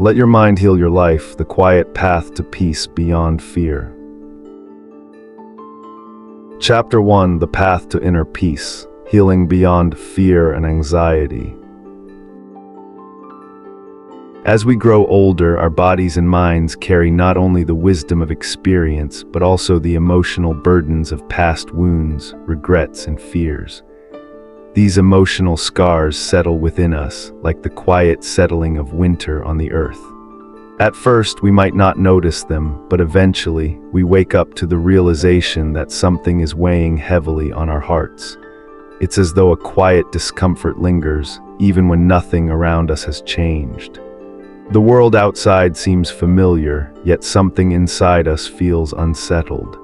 Let your mind heal your life, the quiet path to peace beyond fear. Chapter 1: The Path to Inner Peace, Healing Beyond Fear and Anxiety. As we grow older, our bodies and minds carry not only the wisdom of experience, but also the emotional burdens of past wounds, regrets, and fears. These emotional scars settle within us, like the quiet settling of winter on the earth. At first, we might not notice them, but eventually, we wake up to the realization that something is weighing heavily on our hearts. It's as though a quiet discomfort lingers, even when nothing around us has changed. The world outside seems familiar, yet something inside us feels unsettled.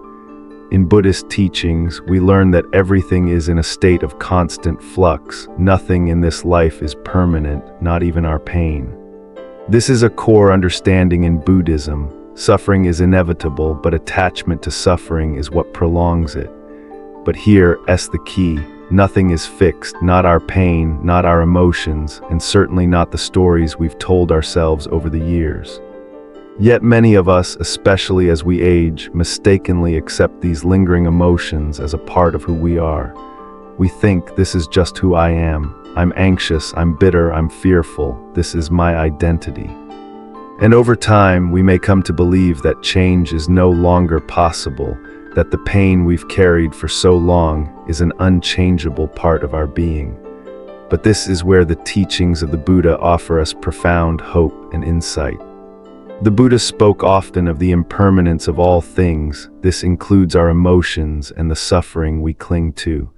In Buddhist teachings, we learn that everything is in a state of constant flux. Nothing in this life is permanent, not even our pain. This is a core understanding in Buddhism. Suffering is inevitable, but attachment to suffering is what prolongs it. But here's the key. Nothing is fixed, not our pain, not our emotions, and certainly not the stories we've told ourselves over the years. Yet many of us, especially as we age, mistakenly accept these lingering emotions as a part of who we are. We think, this is just who I am. I'm anxious, I'm bitter, I'm fearful. This is my identity. And over time, we may come to believe that change is no longer possible, that the pain we've carried for so long is an unchangeable part of our being. But this is where the teachings of the Buddha offer us profound hope and insight. The Buddha spoke often of the impermanence of all things. This includes our emotions and the suffering we cling to.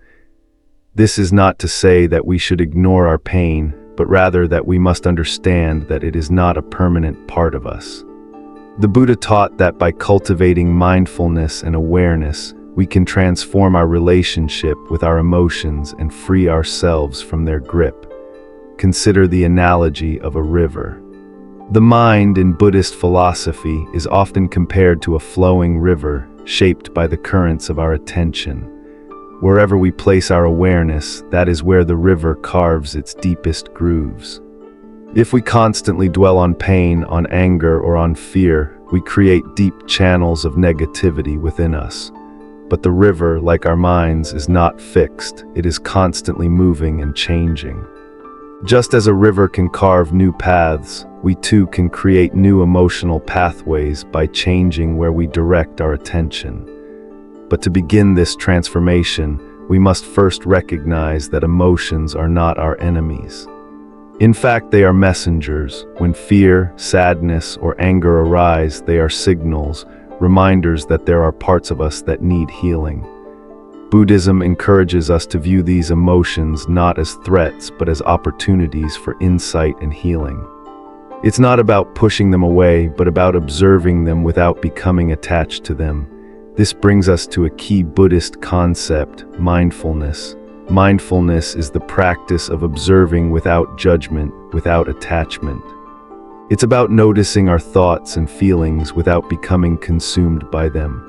This is not to say that we should ignore our pain, but rather that we must understand that it is not a permanent part of us. The Buddha taught that by cultivating mindfulness and awareness, we can transform our relationship with our emotions and free ourselves from their grip. Consider the analogy of a river. The mind in Buddhist philosophy is often compared to a flowing river, shaped by the currents of our attention. Wherever we place our awareness, that is where the river carves its deepest grooves. If we constantly dwell on pain, on anger, or on fear, we create deep channels of negativity within us. But the river, like our minds, is not fixed. It is constantly moving and changing. Just as a river can carve new paths, we too can create new emotional pathways by changing where we direct our attention. But to begin this transformation, we must first recognize that emotions are not our enemies. In fact, they are messengers. When fear, sadness, or anger arise, they are signals, reminders that there are parts of us that need healing. Buddhism encourages us to view these emotions not as threats, but as opportunities for insight and healing. It's not about pushing them away, but about observing them without becoming attached to them. This brings us to a key Buddhist concept, mindfulness. Mindfulness is the practice of observing without judgment, without attachment. It's about noticing our thoughts and feelings without becoming consumed by them.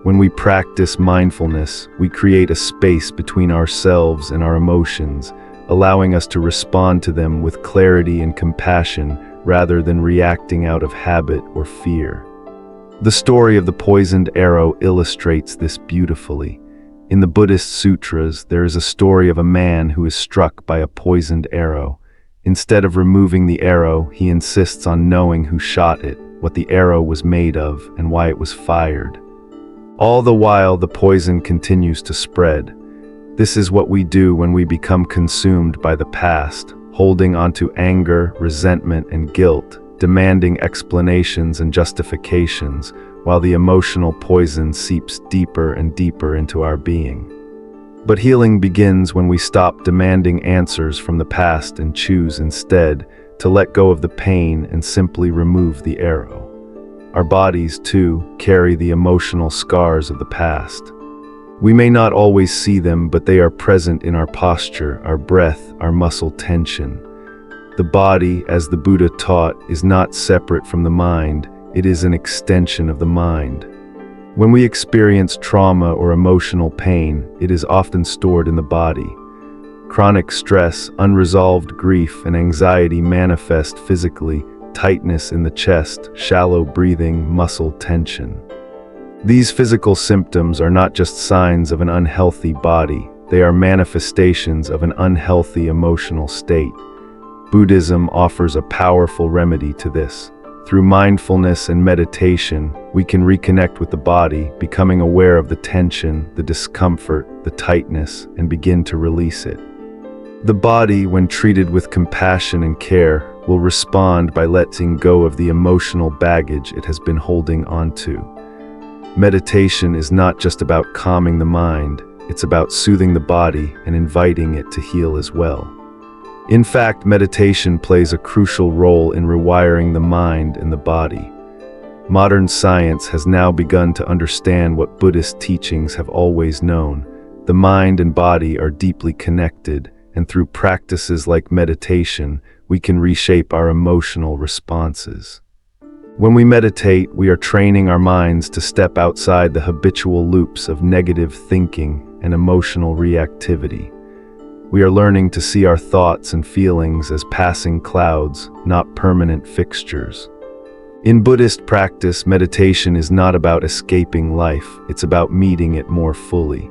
When we practice mindfulness, we create a space between ourselves and our emotions, allowing us to respond to them with clarity and compassion rather than reacting out of habit or fear. The story of the poisoned arrow illustrates this beautifully. In the Buddhist sutras, there is a story of a man who is struck by a poisoned arrow. Instead of removing the arrow, he insists on knowing who shot it, what the arrow was made of, and why it was fired. All the while, the poison continues to spread. This is what we do when we become consumed by the past, holding onto anger, resentment, and guilt, demanding explanations and justifications, while the emotional poison seeps deeper and deeper into our being. But healing begins when we stop demanding answers from the past and choose instead to let go of the pain and simply remove the arrow. Our bodies, too, carry the emotional scars of the past. We may not always see them, but they are present in our posture, our breath, our muscle tension. The body, as the Buddha taught, is not separate from the mind. It is an extension of the mind. When we experience trauma or emotional pain, it is often stored in the body. Chronic stress, unresolved grief, and anxiety manifest physically, tightness in the chest, shallow breathing, muscle tension. These physical symptoms are not just signs of an unhealthy body, they are manifestations of an unhealthy emotional state. Buddhism offers a powerful remedy to this. Through mindfulness and meditation, we can reconnect with the body, becoming aware of the tension, the discomfort, the tightness, and begin to release it. The body, when treated with compassion and care, will respond by letting go of the emotional baggage it has been holding onto. Meditation is not just about calming the mind, it's about soothing the body and inviting it to heal as well. In fact, meditation plays a crucial role in rewiring the mind and the body. Modern science has now begun to understand what Buddhist teachings have always known. The mind and body are deeply connected, and through practices like meditation, we can reshape our emotional responses. When we meditate, we are training our minds to step outside the habitual loops of negative thinking and emotional reactivity. We are learning to see our thoughts and feelings as passing clouds, not permanent fixtures. In Buddhist practice, meditation is not about escaping life, it's about meeting it more fully.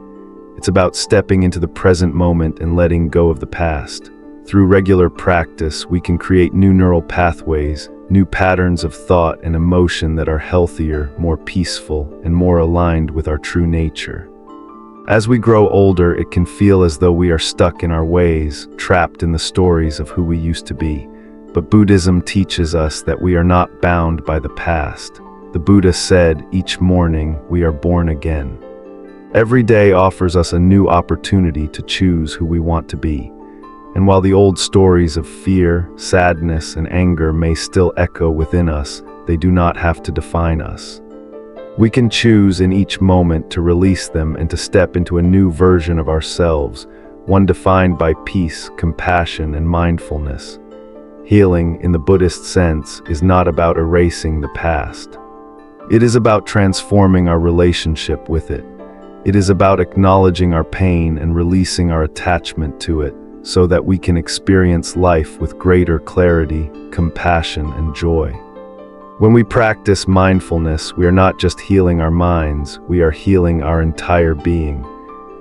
It's about stepping into the present moment and letting go of the past. Through regular practice, we can create new neural pathways, new patterns of thought and emotion that are healthier, more peaceful, and more aligned with our true nature. As we grow older, it can feel as though we are stuck in our ways, trapped in the stories of who we used to be. But Buddhism teaches us that we are not bound by the past. The Buddha said, "Each morning we are born again." Every day offers us a new opportunity to choose who we want to be. And while the old stories of fear, sadness, and anger may still echo within us, they do not have to define us. We can choose in each moment to release them and to step into a new version of ourselves, one defined by peace, compassion, and mindfulness. Healing, in the Buddhist sense, is not about erasing the past. It is about transforming our relationship with it. It is about acknowledging our pain and releasing our attachment to it, so that we can experience life with greater clarity, compassion, and joy. When we practice mindfulness, we are not just healing our minds, we are healing our entire being.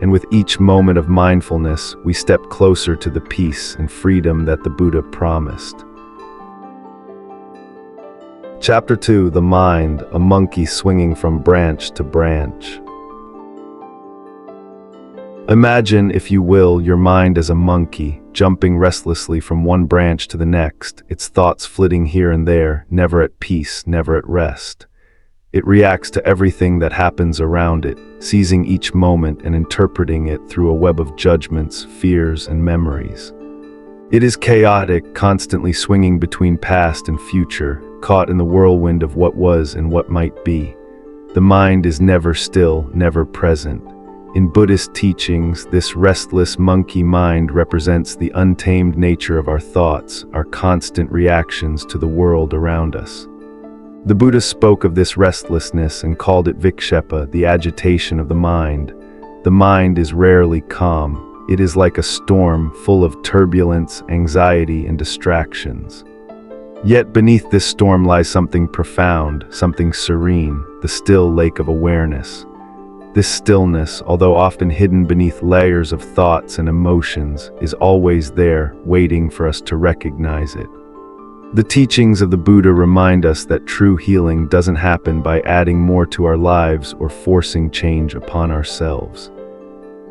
And with each moment of mindfulness, we step closer to the peace and freedom that the Buddha promised. Chapter 2: The Mind, a monkey swinging from branch to branch. Imagine, if you will, your mind as a monkey, jumping restlessly from one branch to the next, its thoughts flitting here and there, never at peace, never at rest. It reacts to everything that happens around it, seizing each moment and interpreting it through a web of judgments, fears, and memories. It is chaotic, constantly swinging between past and future, caught in the whirlwind of what was and what might be. The mind is never still, never present. In Buddhist teachings, this restless monkey mind represents the untamed nature of our thoughts, our constant reactions to the world around us. The Buddha spoke of this restlessness and called it vikshepa, the agitation of the mind. The mind is rarely calm. It is like a storm full of turbulence, anxiety, and distractions. Yet beneath this storm lies something profound, something serene, the still lake of awareness. This stillness, although often hidden beneath layers of thoughts and emotions, is always there, waiting for us to recognize it. The teachings of the Buddha remind us that true healing doesn't happen by adding more to our lives or forcing change upon ourselves.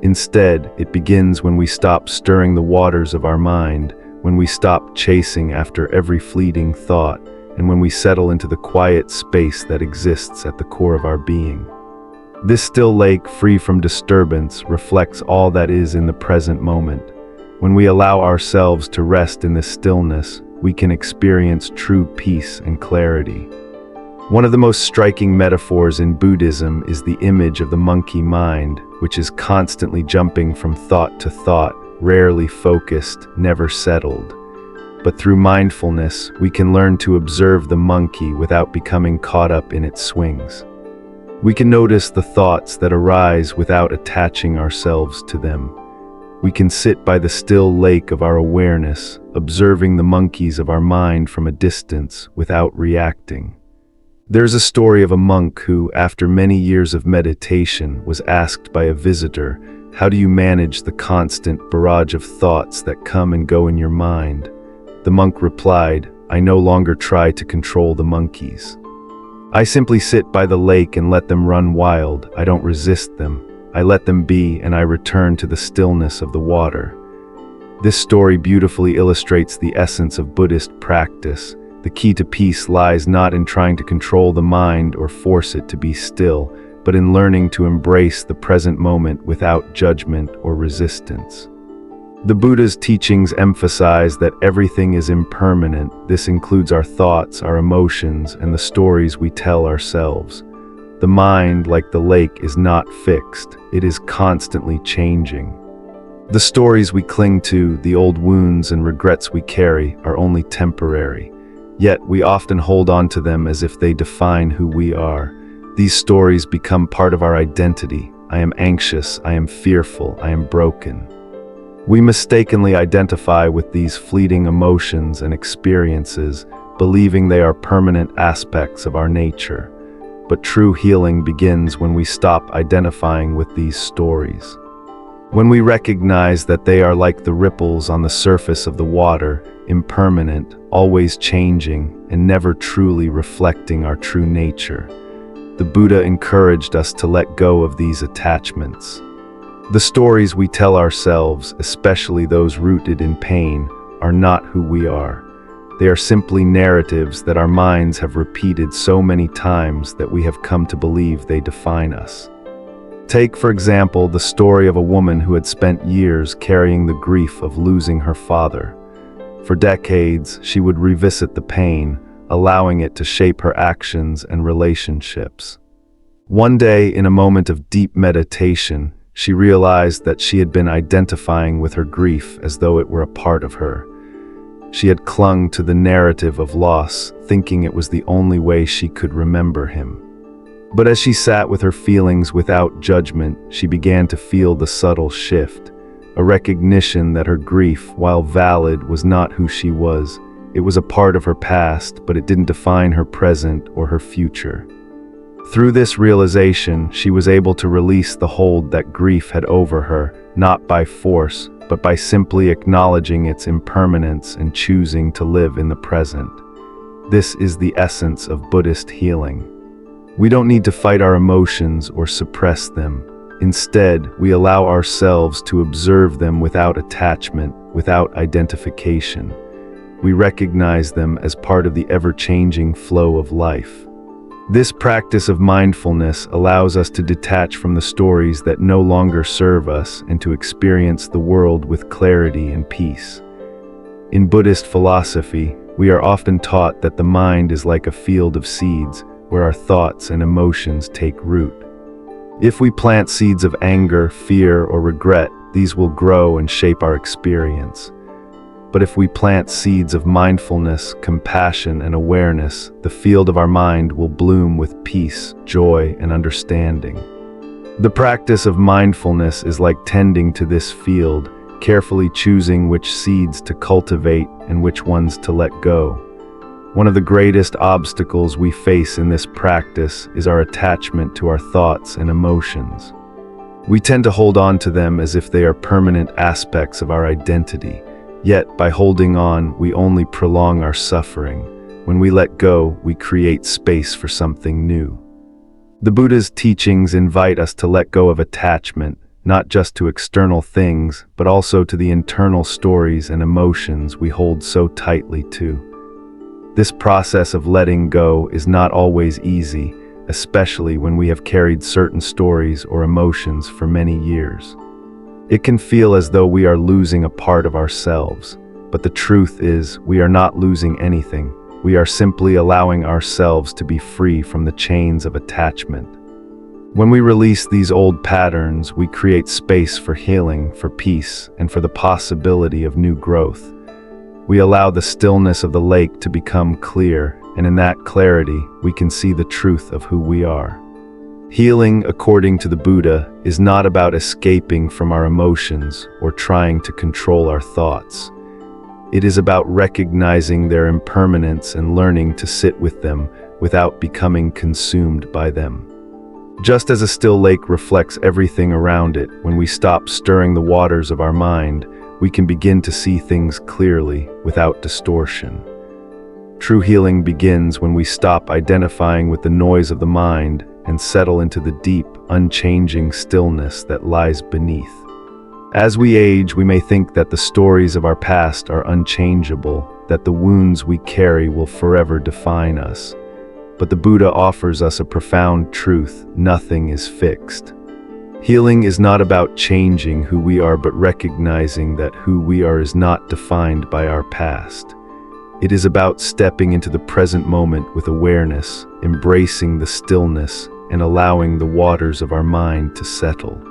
Instead, it begins when we stop stirring the waters of our mind, when we stop chasing after every fleeting thought, and when we settle into the quiet space that exists at the core of our being. This still lake, free from disturbance, reflects all that is in the present moment. When we allow ourselves to rest in this stillness, we can experience true peace and clarity. One of the most striking metaphors in Buddhism is the image of the monkey mind, which is constantly jumping from thought to thought, rarely focused, never settled. But through mindfulness, we can learn to observe the monkey without becoming caught up in its swings. We can notice the thoughts that arise without attaching ourselves to them. We can sit by the still lake of our awareness, observing the monkeys of our mind from a distance without reacting. There's a story of a monk who, after many years of meditation, was asked by a visitor, "How do you manage the constant barrage of thoughts that come and go in your mind?" The monk replied, "I no longer try to control the monkeys. I simply sit by the lake and let them run wild. I don't resist them. I let them be, and I return to the stillness of the water." This story beautifully illustrates the essence of Buddhist practice. The key to peace lies not in trying to control the mind or force it to be still, but in learning to embrace the present moment without judgment or resistance. The Buddha's teachings emphasize that everything is impermanent. This includes our thoughts, our emotions, and the stories we tell ourselves. The mind, like the lake, is not fixed. It is constantly changing. The stories we cling to, the old wounds and regrets we carry, are only temporary. Yet we often hold on to them as if they define who we are. These stories become part of our identity. I am anxious, I am fearful, I am broken. We mistakenly identify with these fleeting emotions and experiences, believing they are permanent aspects of our nature. But true healing begins when we stop identifying with these stories. When we recognize that they are like the ripples on the surface of the water, impermanent, always changing, and never truly reflecting our true nature. The Buddha encouraged us to let go of these attachments. The stories we tell ourselves, especially those rooted in pain, are not who we are. They are simply narratives that our minds have repeated so many times that we have come to believe they define us. Take, for example, the story of a woman who had spent years carrying the grief of losing her father. For decades, she would revisit the pain, allowing it to shape her actions and relationships. One day, in a moment of deep meditation, she realized that she had been identifying with her grief as though it were a part of her. She had clung to the narrative of loss, thinking it was the only way she could remember him. But as she sat with her feelings without judgment, she began to feel the subtle shift, a recognition that her grief, while valid, was not who she was. It was a part of her past, but it didn't define her present or her future. Through this realization, she was able to release the hold that grief had over her, not by force, but by simply acknowledging its impermanence and choosing to live in the present. This is the essence of Buddhist healing. We don't need to fight our emotions or suppress them. Instead, we allow ourselves to observe them without attachment, without identification. We recognize them as part of the ever-changing flow of life. This practice of mindfulness allows us to detach from the stories that no longer serve us and to experience the world with clarity and peace. In Buddhist philosophy, we are often taught that the mind is like a field of seeds where our thoughts and emotions take root. If we plant seeds of anger, fear, or regret, these will grow and shape our experience. But if we plant seeds of mindfulness, compassion, and awareness, the field of our mind will bloom with peace, joy, and understanding. The practice of mindfulness is like tending to this field, carefully choosing which seeds to cultivate and which ones to let go. One of the greatest obstacles we face in this practice is our attachment to our thoughts and emotions. We tend to hold on to them as if they are permanent aspects of our identity. Yet, by holding on, we only prolong our suffering. When we let go, we create space for something new. The Buddha's teachings invite us to let go of attachment, not just to external things, but also to the internal stories and emotions we hold so tightly to. This process of letting go is not always easy, especially when we have carried certain stories or emotions for many years. It can feel as though we are losing a part of ourselves, but the truth is, we are not losing anything. We are simply allowing ourselves to be free from the chains of attachment. When we release these old patterns, we create space for healing, for peace, and for the possibility of new growth. We allow the stillness of the lake to become clear, and in that clarity, we can see the truth of who we are. Healing, according to the Buddha, is not about escaping from our emotions or trying to control our thoughts. It is about recognizing their impermanence and learning to sit with them without becoming consumed by them. Just as a still lake reflects everything around it, when we stop stirring the waters of our mind, we can begin to see things clearly without distortion. True healing begins when we stop identifying with the noise of the mind and settle into the deep, unchanging stillness that lies beneath. As we age, we may think that the stories of our past are unchangeable, that the wounds we carry will forever define us. But the Buddha offers us a profound truth: nothing is fixed. Healing is not about changing who we are, but recognizing that who we are is not defined by our past. It is about stepping into the present moment with awareness, embracing the stillness, and allowing the waters of our mind to settle.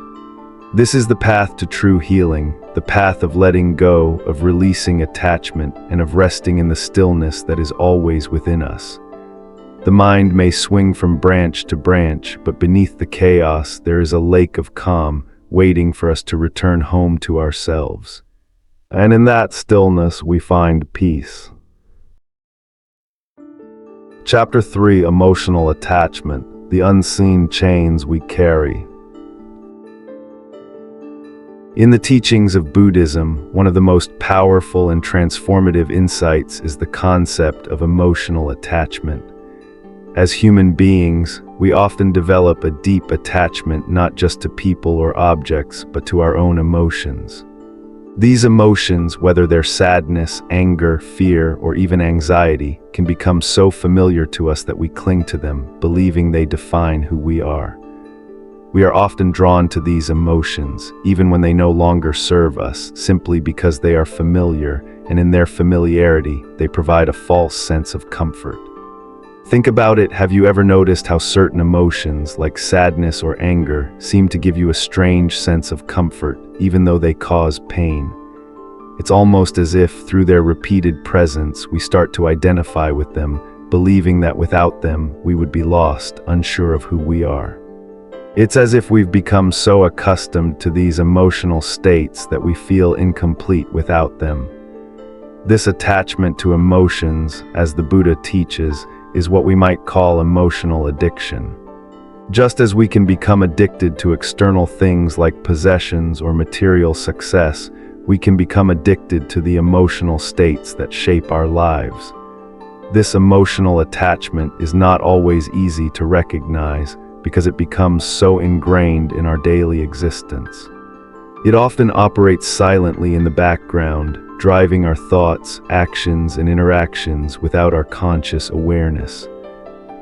This is the path to true healing, the path of letting go, of releasing attachment, and of resting in the stillness that is always within us. The mind may swing from branch to branch, but beneath the chaos there is a lake of calm waiting for us to return home to ourselves. And in that stillness we find peace. Chapter 3: Emotional Attachment, the unseen chains we carry. In the teachings of Buddhism, one of the most powerful and transformative insights is the concept of emotional attachment. As human beings, we often develop a deep attachment not just to people or objects, but to our own emotions. These emotions, whether they're sadness, anger, fear, or even anxiety, can become so familiar to us that we cling to them, believing they define who we are. We are often drawn to these emotions, even when they no longer serve us, simply because they are familiar, and in their familiarity, they provide a false sense of comfort. Think about it. Have you ever noticed how certain emotions, like sadness or anger, seem to give you a strange sense of comfort, even though they cause pain? It's almost as if, through their repeated presence, we start to identify with them, believing that without them, we would be lost, unsure of who we are. It's as if we've become so accustomed to these emotional states that we feel incomplete without them. This attachment to emotions, as the Buddha teaches, is what we might call emotional addiction. Just as we can become addicted to external things like possessions or material success, we can become addicted to the emotional states that shape our lives. This emotional attachment is not always easy to recognize, because it becomes so ingrained in our daily existence. It often operates silently in the background, driving our thoughts, actions, and interactions without our conscious awareness.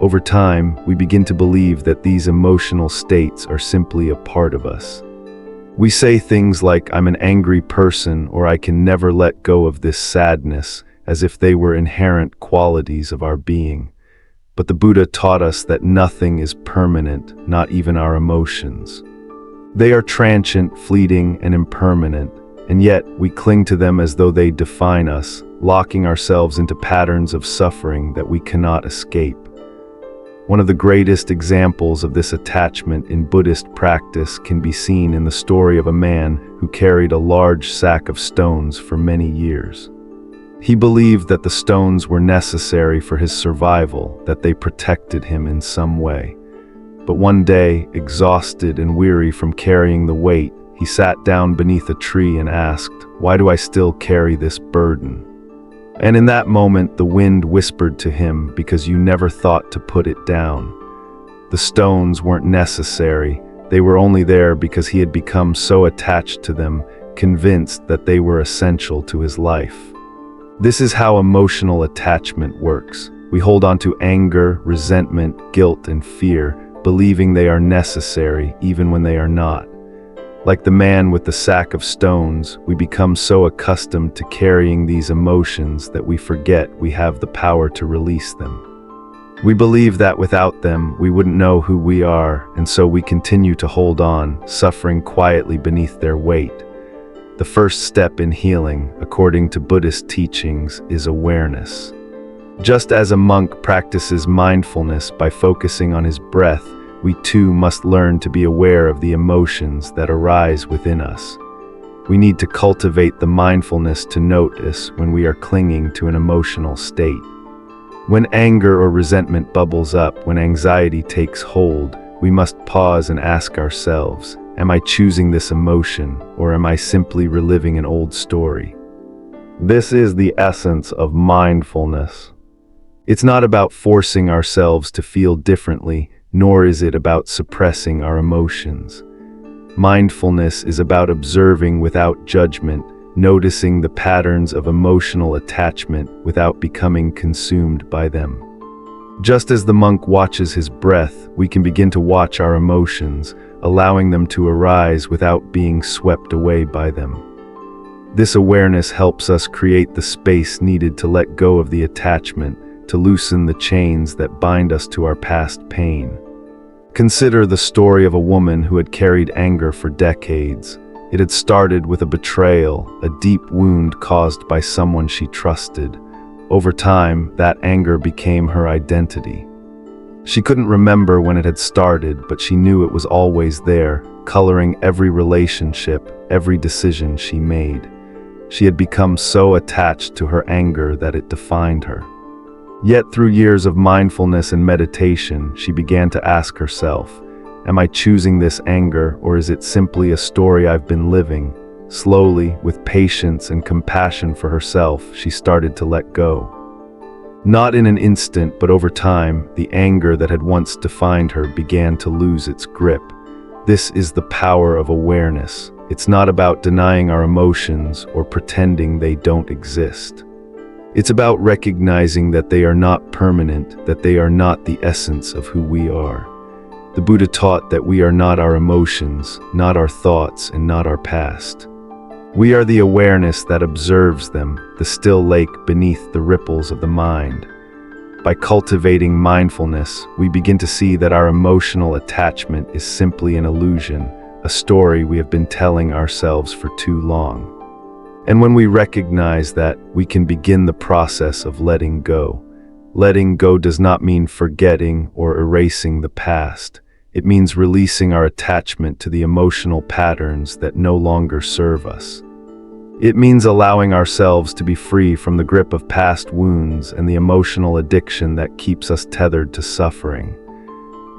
Over time, we begin to believe that these emotional states are simply a part of us. We say things like, "I'm an angry person," or "I can never let go of this sadness," as if they were inherent qualities of our being. But the Buddha taught us that nothing is permanent, not even our emotions. They are transient, fleeting, and impermanent, and yet we cling to them as though they define us, locking ourselves into patterns of suffering that we cannot escape. One of the greatest examples of this attachment in Buddhist practice can be seen in the story of a man who carried a large sack of stones for many years. He believed that the stones were necessary for his survival, that they protected him in some way. But one day, exhausted and weary from carrying the weight, he sat down beneath a tree and asked, "Why do I still carry this burden?" And in that moment, the wind whispered to him, "Because you never thought to put it down." The stones weren't necessary. They were only there because he had become so attached to them, convinced that they were essential to his life. This is how emotional attachment works. We hold on to anger, resentment, guilt, and fear, believing they are necessary even when they are not. Like the man with the sack of stones, we become so accustomed to carrying these emotions that we forget we have the power to release them. We believe that without them, we wouldn't know who we are, and so we continue to hold on, suffering quietly beneath their weight. The first step in healing, according to Buddhist teachings, is awareness. Just as a monk practices mindfulness by focusing on his breath, we too must learn to be aware of the emotions that arise within us. We need to cultivate the mindfulness to notice when we are clinging to an emotional state. When anger or resentment bubbles up, when anxiety takes hold, we must pause and ask ourselves, am I choosing this emotion, or am I simply reliving an old story? This is the essence of mindfulness. It's not about forcing ourselves to feel differently, nor is it about suppressing our emotions. Mindfulness is about observing without judgment, noticing the patterns of emotional attachment without becoming consumed by them. Just as the monk watches his breath, we can begin to watch our emotions, allowing them to arise without being swept away by them. This awareness helps us create the space needed to let go of the attachment, to loosen the chains that bind us to our past pain. Consider the story of a woman who had carried anger for decades. It had started with a betrayal, a deep wound caused by someone she trusted. Over time, that anger became her identity. She couldn't remember when it had started, but she knew it was always there, coloring every relationship, every decision she made. She had become so attached to her anger that it defined her. Yet through years of mindfulness and meditation, she began to ask herself, am I choosing this anger, or is it simply a story I've been living? Slowly, with patience and compassion for herself, she started to let go. Not in an instant, but over time, the anger that had once defined her began to lose its grip. This is the power of awareness. It's not about denying our emotions or pretending they don't exist. It's about recognizing that they are not permanent, that they are not the essence of who we are. The Buddha taught that we are not our emotions, not our thoughts, and not our past. We are the awareness that observes them, the still lake beneath the ripples of the mind. By cultivating mindfulness, we begin to see that our emotional attachment is simply an illusion, a story we have been telling ourselves for too long. And when we recognize that, we can begin the process of letting go. Letting go does not mean forgetting or erasing the past. It means releasing our attachment to the emotional patterns that no longer serve us. It means allowing ourselves to be free from the grip of past wounds and the emotional addiction that keeps us tethered to suffering.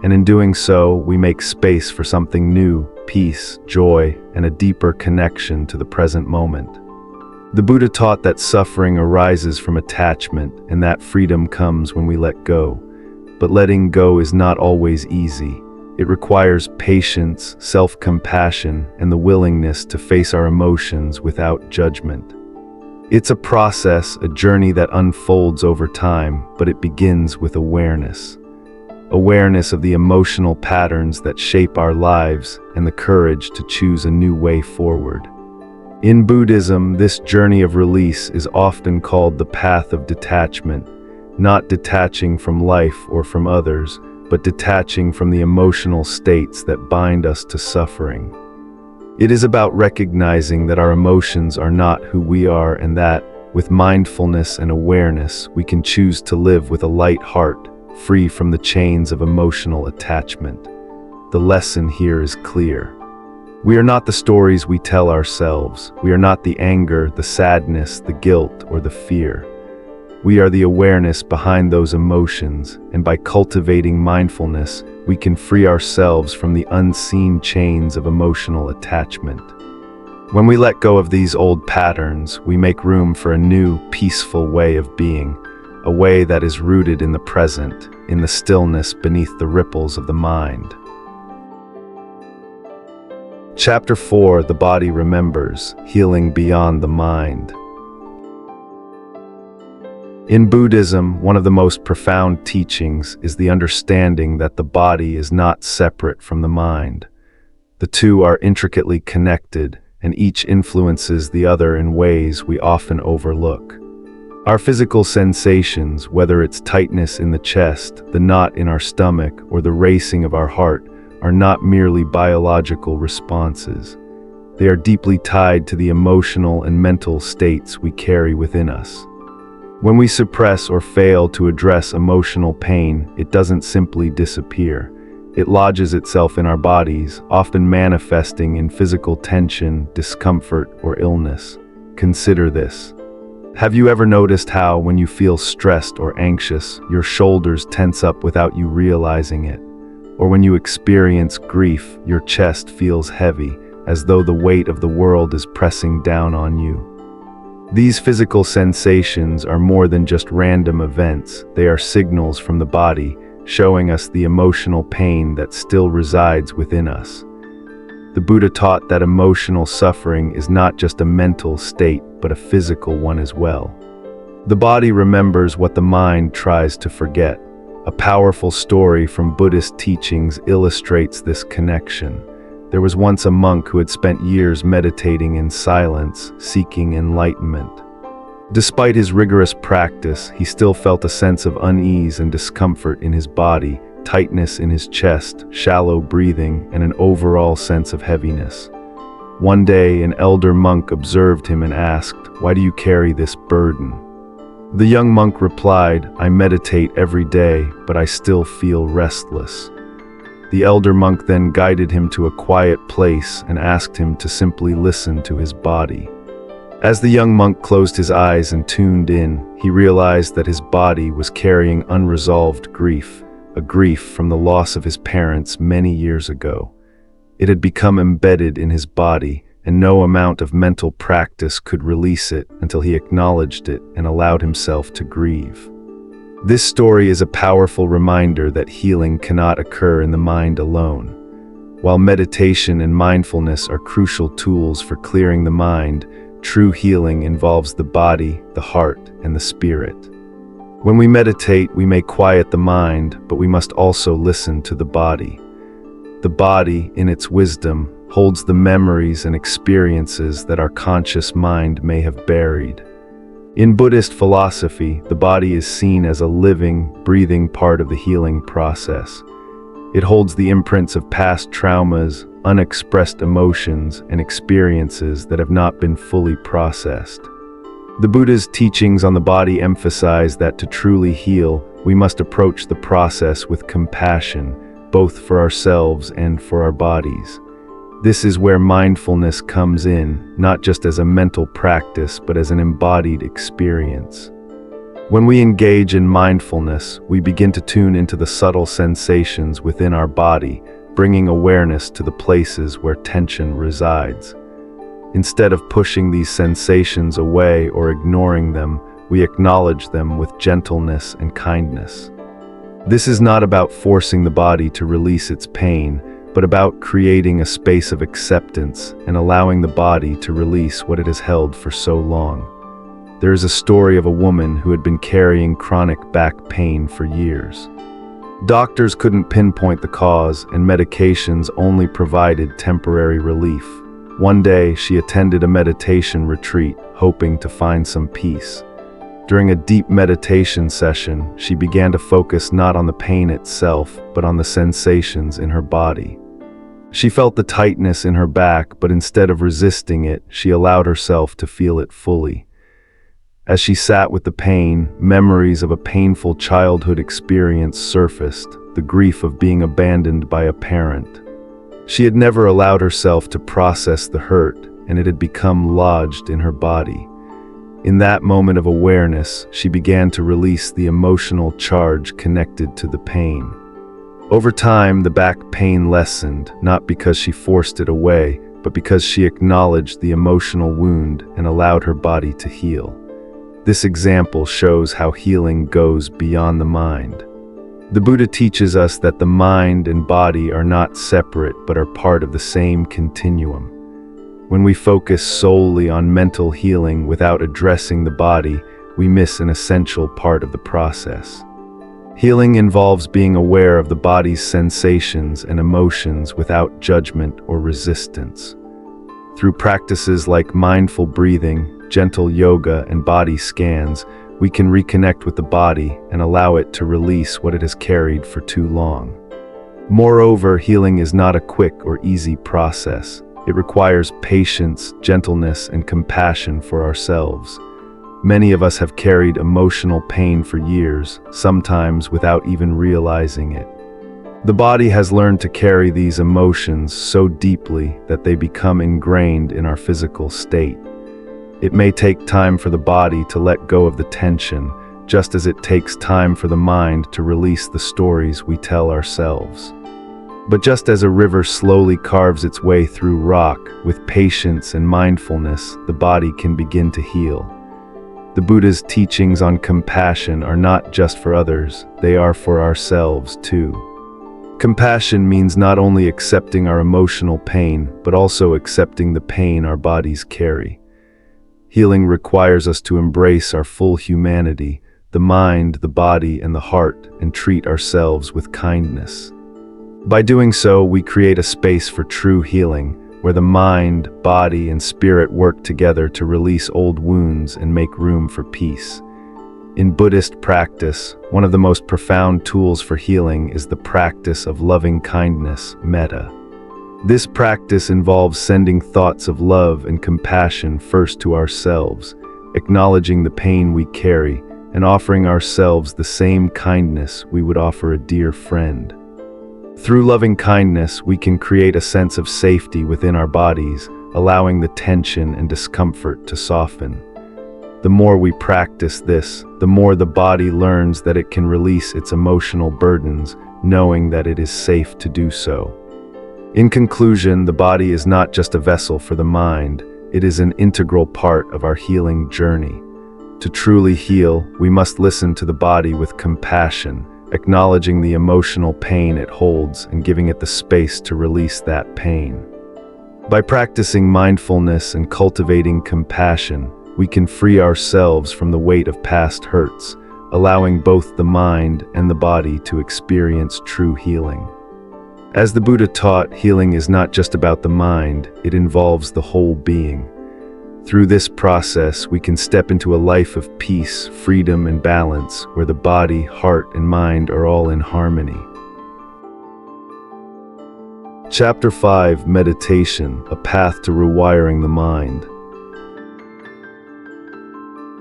And in doing so, we make space for something new, peace, joy, and a deeper connection to the present moment. The Buddha taught that suffering arises from attachment, and that freedom comes when we let go. But letting go is not always easy. It requires patience, self-compassion, and the willingness to face our emotions without judgment. It's a process, a journey that unfolds over time, but it begins with awareness. Awareness of the emotional patterns that shape our lives and the courage to choose a new way forward. In Buddhism, this journey of release is often called the path of detachment, not detaching from life or from others, but detaching from the emotional states that bind us to suffering. It is about recognizing that our emotions are not who we are, and that, with mindfulness and awareness, we can choose to live with a light heart, free from the chains of emotional attachment. The lesson here is clear. We are not the stories we tell ourselves. We are not the anger, the sadness, the guilt, or the fear. We are the awareness behind those emotions, and by cultivating mindfulness, we can free ourselves from the unseen chains of emotional attachment. When we let go of these old patterns, we make room for a new, peaceful way of being, a way that is rooted in the present, in the stillness beneath the ripples of the mind. Chapter 4: The Body Remembers, Healing Beyond the Mind. In Buddhism, one of the most profound teachings is the understanding that the body is not separate from the mind. The two are intricately connected, and each influences the other in ways we often overlook. Our physical sensations, whether it's tightness in the chest, the knot in our stomach, or the racing of our heart, are not merely biological responses. They are deeply tied to the emotional and mental states we carry within us. When we suppress or fail to address emotional pain, it doesn't simply disappear. It lodges itself in our bodies, often manifesting in physical tension, discomfort, or illness. Consider this. Have you ever noticed how, when you feel stressed or anxious, your shoulders tense up without you realizing it? Or when you experience grief, your chest feels heavy, as though the weight of the world is pressing down on you? These physical sensations are more than just random events. They are signals from the body, showing us the emotional pain that still resides within us. The Buddha taught that emotional suffering is not just a mental state, but a physical one as well. The body remembers what the mind tries to forget. A powerful story from Buddhist teachings illustrates this connection. There was once a monk who had spent years meditating in silence, seeking enlightenment. Despite his rigorous practice, he still felt a sense of unease and discomfort in his body, tightness in his chest, shallow breathing, and an overall sense of heaviness. One day, an elder monk observed him and asked, "Why do you carry this burden?" The young monk replied, "I meditate every day, but I still feel restless." The elder monk then guided him to a quiet place and asked him to simply listen to his body. As the young monk closed his eyes and tuned in, he realized that his body was carrying unresolved grief, a grief from the loss of his parents many years ago. It had become embedded in his body, and no amount of mental practice could release it until he acknowledged it and allowed himself to grieve. This story is a powerful reminder that healing cannot occur in the mind alone. While meditation and mindfulness are crucial tools for clearing the mind, true healing involves the body, the heart, and the spirit. When we meditate, we may quiet the mind, but we must also listen to the body. The body, in its wisdom, holds the memories and experiences that our conscious mind may have buried. In Buddhist philosophy, the body is seen as a living, breathing part of the healing process. It holds the imprints of past traumas, unexpressed emotions, and experiences that have not been fully processed. The Buddha's teachings on the body emphasize that to truly heal, we must approach the process with compassion, both for ourselves and for our bodies. This is where mindfulness comes in, not just as a mental practice, but as an embodied experience. When we engage in mindfulness, we begin to tune into the subtle sensations within our body, bringing awareness to the places where tension resides. Instead of pushing these sensations away or ignoring them, we acknowledge them with gentleness and kindness. This is not about forcing the body to release its pain, but about creating a space of acceptance and allowing the body to release what it has held for so long. There is a story of a woman who had been carrying chronic back pain for years. Doctors couldn't pinpoint the cause, and medications only provided temporary relief. One day, she attended a meditation retreat, hoping to find some peace. During a deep meditation session, she began to focus not on the pain itself, but on the sensations in her body. She felt the tightness in her back, but instead of resisting it, she allowed herself to feel it fully. As she sat with the pain, memories of a painful childhood experience surfaced, the grief of being abandoned by a parent. She had never allowed herself to process the hurt, and it had become lodged in her body. In that moment of awareness, she began to release the emotional charge connected to the pain. Over time, the back pain lessened, not because she forced it away, but because she acknowledged the emotional wound and allowed her body to heal. This example shows how healing goes beyond the mind. The Buddha teaches us that the mind and body are not separate but are part of the same continuum. When we focus solely on mental healing without addressing the body, we miss an essential part of the process. Healing involves being aware of the body's sensations and emotions without judgment or resistance. Through practices like mindful breathing, gentle yoga, and body scans, we can reconnect with the body and allow it to release what it has carried for too long. Moreover, healing is not a quick or easy process. It requires patience, gentleness, and compassion for ourselves. Many of us have carried emotional pain for years, sometimes without even realizing it. The body has learned to carry these emotions so deeply that they become ingrained in our physical state. It may take time for the body to let go of the tension, just as it takes time for the mind to release the stories we tell ourselves. But just as a river slowly carves its way through rock, with patience and mindfulness, the body can begin to heal. The Buddha's teachings on compassion are not just for others, they are for ourselves too. Compassion means not only accepting our emotional pain, but also accepting the pain our bodies carry. Healing requires us to embrace our full humanity, the mind, the body, and the heart, and treat ourselves with kindness. By doing so, we create a space for true healing, where the mind, body, and spirit work together to release old wounds and make room for peace. In Buddhist practice, one of the most profound tools for healing is the practice of loving kindness, metta. This practice involves sending thoughts of love and compassion first to ourselves, acknowledging the pain we carry, and offering ourselves the same kindness we would offer a dear friend. Through loving kindness, we can create a sense of safety within our bodies, allowing the tension and discomfort to soften. The more we practice this, the more the body learns that it can release its emotional burdens, knowing that it is safe to do so. In conclusion, the body is not just a vessel for the mind, it is an integral part of our healing journey. To truly heal, we must listen to the body with compassion, acknowledging the emotional pain it holds and giving it the space to release that pain. By practicing mindfulness and cultivating compassion, we can free ourselves from the weight of past hurts, allowing both the mind and the body to experience true healing. As the Buddha taught, healing is not just about the mind, it involves the whole being. Through this process, we can step into a life of peace, freedom, and balance, where the body, heart, and mind are all in harmony. Chapter 5: Meditation, a Path to Rewiring the Mind.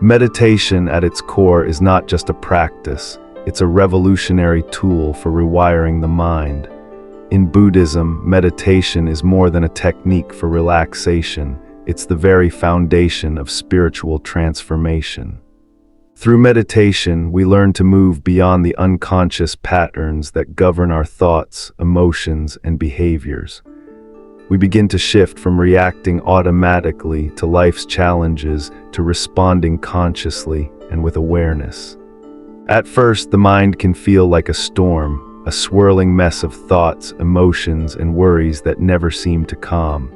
Meditation at its core is not just a practice, it's a revolutionary tool for rewiring the mind. In Buddhism, meditation is more than a technique for relaxation. It's the very foundation of spiritual transformation. Through meditation, we learn to move beyond the unconscious patterns that govern our thoughts, emotions, and behaviors. We begin to shift from reacting automatically to life's challenges to responding consciously and with awareness. At first, the mind can feel like a storm, a swirling mess of thoughts, emotions, and worries that never seem to calm.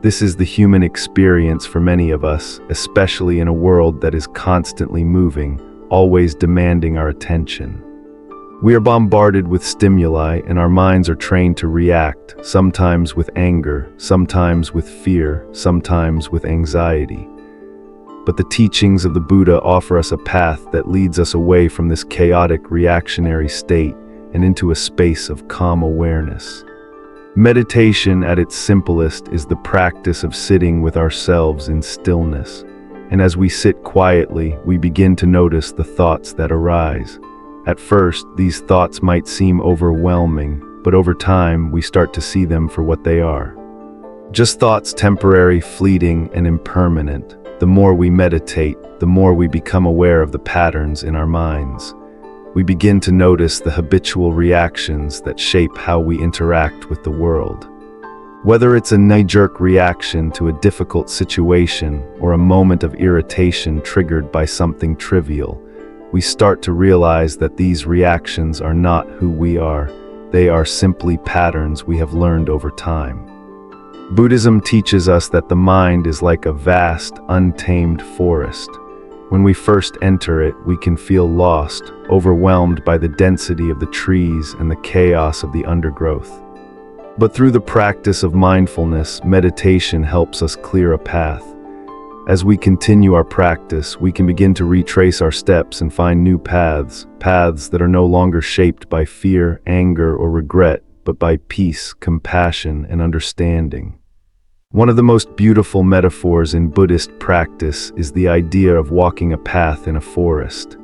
This is the human experience for many of us, especially in a world that is constantly moving, always demanding our attention. We are bombarded with stimuli, and our minds are trained to react, sometimes with anger, sometimes with fear, sometimes with anxiety. But the teachings of the Buddha offer us a path that leads us away from this chaotic reactionary state and into a space of calm awareness. Meditation at its simplest is the practice of sitting with ourselves in stillness, and as we sit quietly, we begin to notice the thoughts that arise. At first, these thoughts might seem overwhelming, but over time, we start to see them for what they are. Just thoughts, temporary, fleeting, and impermanent. The more we meditate, the more we become aware of the patterns in our minds. We begin to notice the habitual reactions that shape how we interact with the world. Whether it's a knee-jerk reaction to a difficult situation or a moment of irritation triggered by something trivial, we start to realize that these reactions are not who we are. They are simply patterns we have learned over time. Buddhism teaches us that the mind is like a vast, untamed forest. When we first enter it, we can feel lost, overwhelmed by the density of the trees and the chaos of the undergrowth. But through the practice of mindfulness, meditation helps us clear a path. As we continue our practice, we can begin to retrace our steps and find new paths that are no longer shaped by fear, anger, or regret, but by peace, compassion, and understanding. One of the most beautiful metaphors in Buddhist practice is the idea of walking a path in a forest.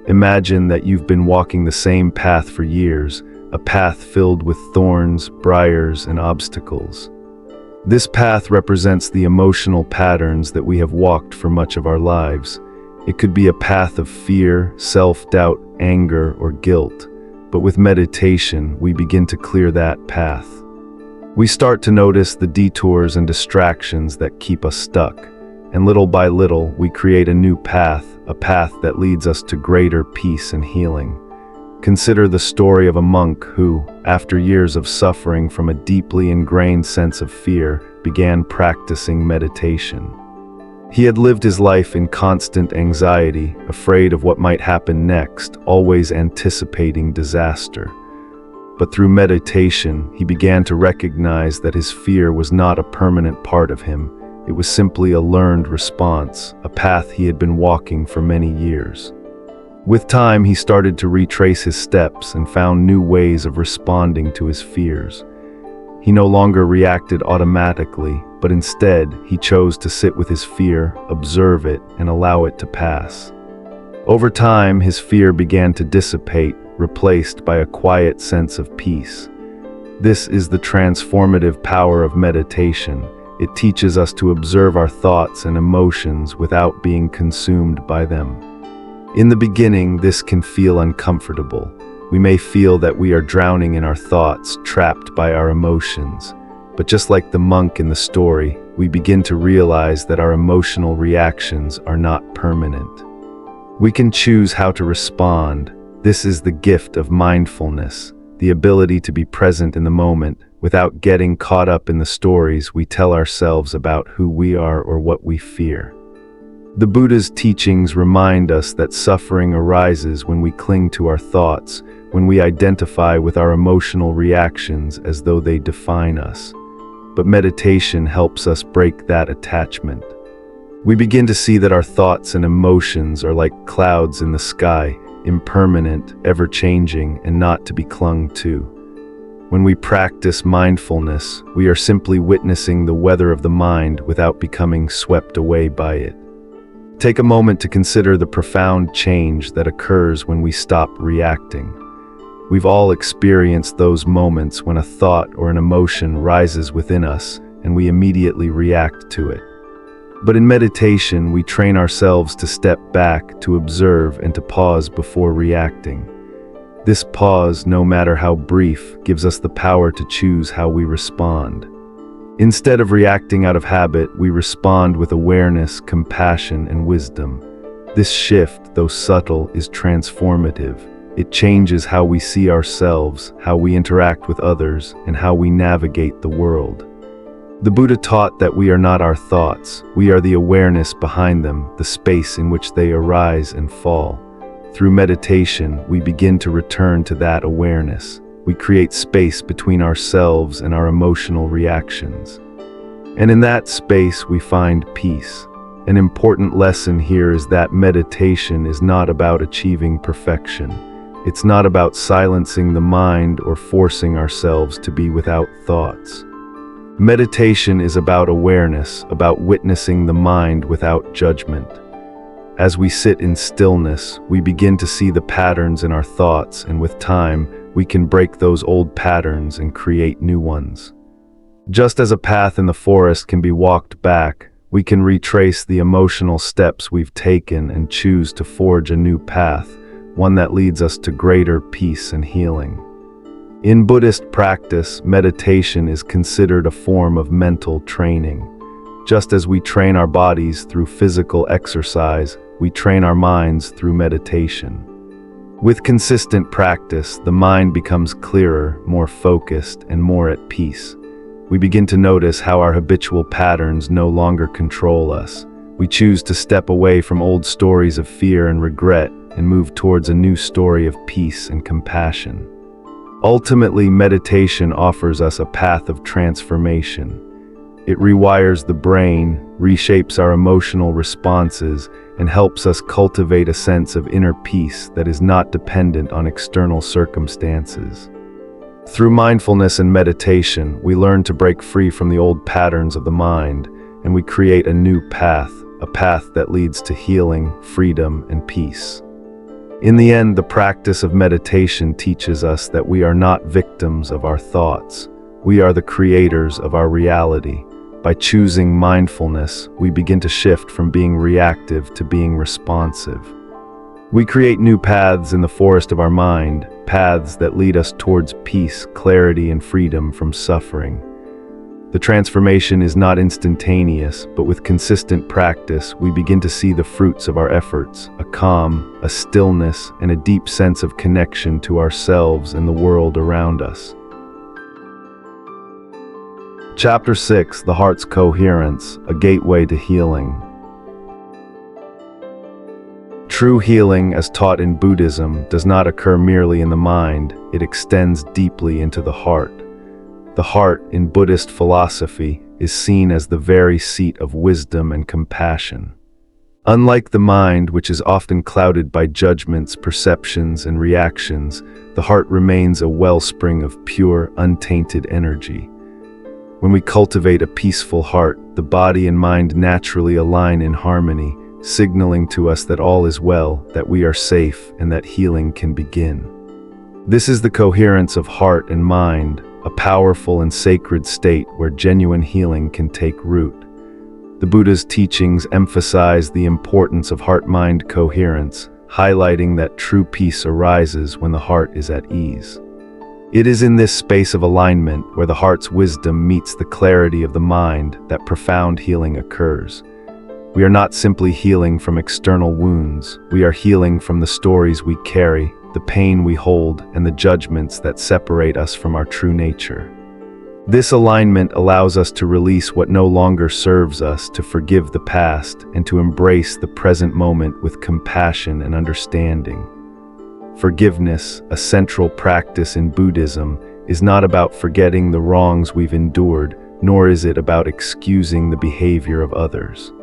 Imagine that you've been walking the same path for years, a path filled with thorns, briars, and obstacles. This path represents the emotional patterns that we have walked for much of our lives. It could be a path of fear, self-doubt, anger, or guilt. But with meditation, we begin to clear that path. We start to notice the detours and distractions that keep us stuck. And little by little, we create a new path, a path that leads us to greater peace and healing. Consider the story of a monk who, after years of suffering from a deeply ingrained sense of fear, began practicing meditation. He had lived his life in constant anxiety, afraid of what might happen next, always anticipating disaster. But through meditation, he began to recognize that his fear was not a permanent part of him. It was simply a learned response, a path he had been walking for many years. With time, he started to retrace his steps and found new ways of responding to his fears. He no longer reacted automatically, but instead, he chose to sit with his fear, observe it, and allow it to pass. Over time, his fear began to dissipate, replaced by a quiet sense of peace. This is the transformative power of meditation. It teaches us to observe our thoughts and emotions without being consumed by them. In the beginning, this can feel uncomfortable. We may feel that we are drowning in our thoughts, trapped by our emotions. But just like the monk in the story, we begin to realize that our emotional reactions are not permanent. We can choose how to respond. This is the gift of mindfulness, the ability to be present in the moment without getting caught up in the stories we tell ourselves about who we are or what we fear. The Buddha's teachings remind us that suffering arises when we cling to our thoughts, when we identify with our emotional reactions as though they define us. But meditation helps us break that attachment. We begin to see that our thoughts and emotions are like clouds in the sky, impermanent, ever-changing, and not to be clung to. When we practice mindfulness, we are simply witnessing the weather of the mind without becoming swept away by it. Take a moment to consider the profound change that occurs when we stop reacting. We've all experienced those moments when a thought or an emotion rises within us and we immediately react to it. But in meditation, we train ourselves to step back, to observe, and to pause before reacting. This pause, no matter how brief, gives us the power to choose how we respond. Instead of reacting out of habit, we respond with awareness, compassion, and wisdom. This shift, though subtle, is transformative. It changes how we see ourselves, how we interact with others, and how we navigate the world. The Buddha taught that we are not our thoughts, we are the awareness behind them, the space in which they arise and fall. Through meditation, we begin to return to that awareness. We create space between ourselves and our emotional reactions. And in that space, we find peace. An important lesson here is that meditation is not about achieving perfection. It's not about silencing the mind or forcing ourselves to be without thoughts. Meditation is about awareness, about witnessing the mind without judgment. As we sit in stillness, we begin to see the patterns in our thoughts, and with time, we can break those old patterns and create new ones. Just as a path in the forest can be walked back, we can retrace the emotional steps we've taken and choose to forge a new path, one that leads us to greater peace and healing. In Buddhist practice, meditation is considered a form of mental training. Just as we train our bodies through physical exercise, we train our minds through meditation. With consistent practice, the mind becomes clearer, more focused, and more at peace. We begin to notice how our habitual patterns no longer control us. We choose to step away from old stories of fear and regret and move towards a new story of peace and compassion. Ultimately, meditation offers us a path of transformation. It rewires the brain, reshapes our emotional responses, and helps us cultivate a sense of inner peace that is not dependent on external circumstances. Through mindfulness and meditation, we learn to break free from the old patterns of the mind, and we create a new path, a path that leads to healing, freedom, and peace. In the end, the practice of meditation teaches us that we are not victims of our thoughts. We are the creators of our reality. By choosing mindfulness, we begin to shift from being reactive to being responsive. We create new paths in the forest of our mind, paths that lead us towards peace, clarity, and freedom from suffering. The transformation is not instantaneous, but with consistent practice, we begin to see the fruits of our efforts, a calm, a stillness, and a deep sense of connection to ourselves and the world around us. Chapter 6: The Heart's Coherence, a Gateway to Healing. True healing, as taught in Buddhism, does not occur merely in the mind, it extends deeply into the heart. The heart, in Buddhist philosophy, is seen as the very seat of wisdom and compassion. Unlike the mind, which is often clouded by judgments, perceptions, and reactions, the heart remains a wellspring of pure, untainted energy. When we cultivate a peaceful heart, the body and mind naturally align in harmony, signaling to us that all is well, that we are safe, and that healing can begin. This is the coherence of heart and mind, a powerful and sacred state where genuine healing can take root. The Buddha's teachings emphasize the importance of heart-mind coherence, highlighting that true peace arises when the heart is at ease. It is in this space of alignment, where the heart's wisdom meets the clarity of the mind, that profound healing occurs. We are not simply healing from external wounds, we are healing from the stories we carry, the pain we hold, and the judgments that separate us from our true nature. This alignment allows us to release what no longer serves us, to forgive the past, and to embrace the present moment with compassion and understanding. Forgiveness, a central practice in Buddhism, is not about forgetting the wrongs we've endured, nor is it about excusing the behavior of others.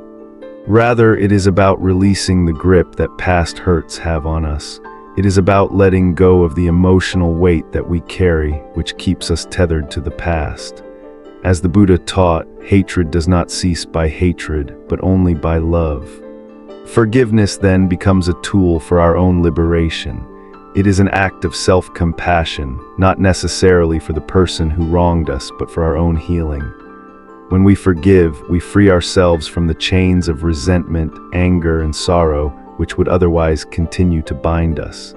Rather, it is about releasing the grip that past hurts have on us. It is about letting go of the emotional weight that we carry, which keeps us tethered to the past. As the Buddha taught, hatred does not cease by hatred, but only by love. Forgiveness then becomes a tool for our own liberation. It is an act of self-compassion, not necessarily for the person who wronged us, but for our own healing. When we forgive, we free ourselves from the chains of resentment, anger, and sorrow, which would otherwise continue to bind us.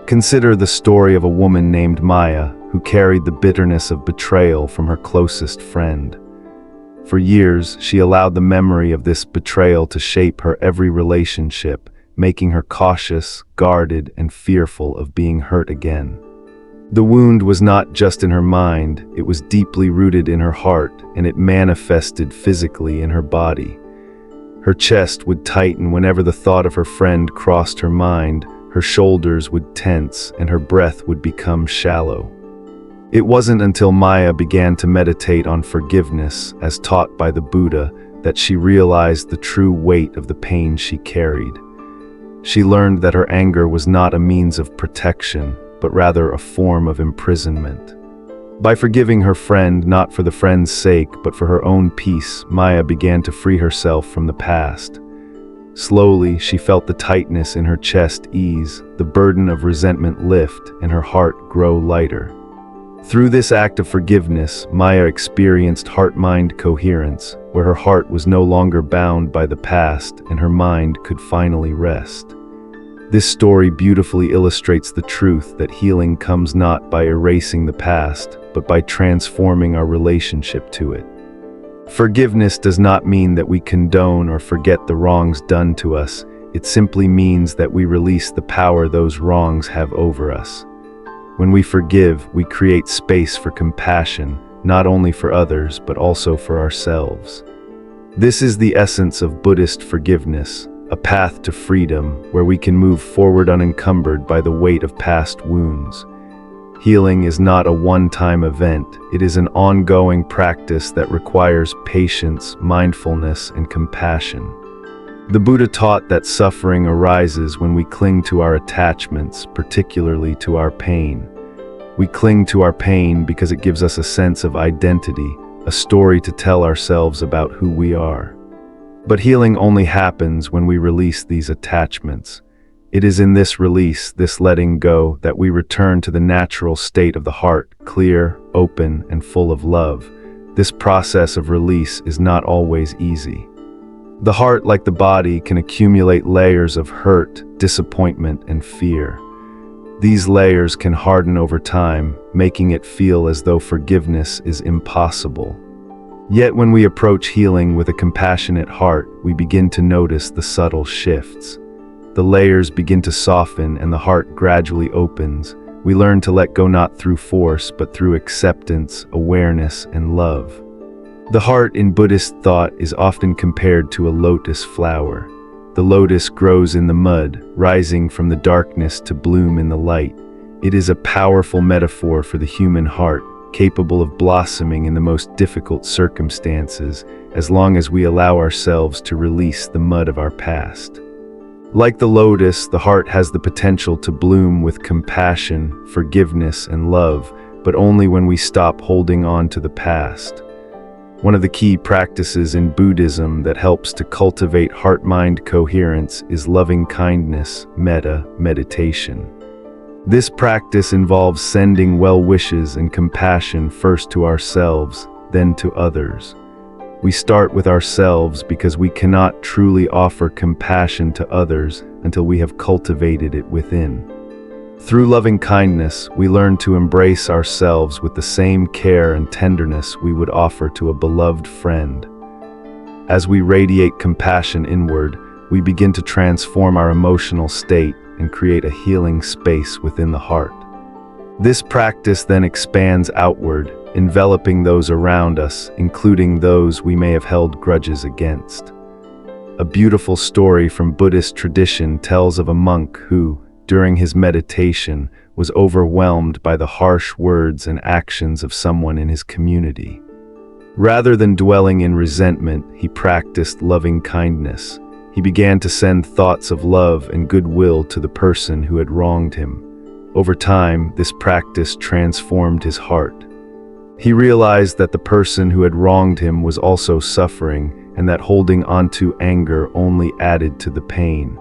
Consider the story of a woman named Maya, who carried the bitterness of betrayal from her closest friend. For years, she allowed the memory of this betrayal to shape her every relationship, making her cautious, guarded, and fearful of being hurt again. The wound was not just in her mind, it was deeply rooted in her heart, and it manifested physically in her body. Her chest would tighten whenever the thought of her friend crossed her mind, her shoulders would tense, and her breath would become shallow. It wasn't until Maya began to meditate on forgiveness, as taught by the Buddha, that she realized the true weight of the pain she carried. She learned that her anger was not a means of protection, but rather a form of imprisonment. By forgiving her friend, not for the friend's sake, but for her own peace, Maya began to free herself from the past. Slowly, she felt the tightness in her chest ease, the burden of resentment lift, and her heart grow lighter. Through this act of forgiveness, Maya experienced heart-mind coherence, where her heart was no longer bound by the past and her mind could finally rest. This story beautifully illustrates the truth that healing comes not by erasing the past, but by transforming our relationship to it. Forgiveness does not mean that we condone or forget the wrongs done to us. It simply means that we release the power those wrongs have over us. When we forgive, we create space for compassion, not only for others, but also for ourselves. This is the essence of Buddhist forgiveness, a path to freedom where we can move forward unencumbered by the weight of past wounds. Healing is not a one-time event, it is an ongoing practice that requires patience, mindfulness, and compassion. The Buddha taught that suffering arises when we cling to our attachments, particularly to our pain. We cling to our pain because it gives us a sense of identity, a story to tell ourselves about who we are. But healing only happens when we release these attachments. It is in this release, this letting go, that we return to the natural state of the heart, clear, open, and full of love. This process of release is not always easy. The heart, like the body, can accumulate layers of hurt, disappointment, and fear. These layers can harden over time, making it feel as though forgiveness is impossible. Yet when we approach healing with a compassionate heart, we begin to notice the subtle shifts. The layers begin to soften and the heart gradually opens. We learn to let go not through force, but through acceptance, awareness, and love. The heart in Buddhist thought is often compared to a lotus flower. The lotus grows in the mud, rising from the darkness to bloom in the light. It is a powerful metaphor for the human heart, capable of blossoming in the most difficult circumstances, as long as we allow ourselves to release the mud of our past. Like the lotus, the heart has the potential to bloom with compassion, forgiveness, and love, but only when we stop holding on to the past. One of the key practices in Buddhism that helps to cultivate heart-mind coherence is loving kindness, metta, meditation. This practice involves sending well wishes and compassion first to ourselves, then to others. We start with ourselves because we cannot truly offer compassion to others until we have cultivated it within. Through loving kindness, we learn to embrace ourselves with the same care and tenderness we would offer to a beloved friend. As we radiate compassion inward, we begin to transform our emotional state and create a healing space within the heart. This practice then expands outward, enveloping those around us, including those we may have held grudges against. A beautiful story from Buddhist tradition tells of a monk who, during his meditation, was overwhelmed by the harsh words and actions of someone in his community. Rather than dwelling in resentment, he practiced loving kindness. He began to send thoughts of love and goodwill to the person who had wronged him. Over time, this practice transformed his heart. He realized that the person who had wronged him was also suffering, and that holding onto anger only added to the pain.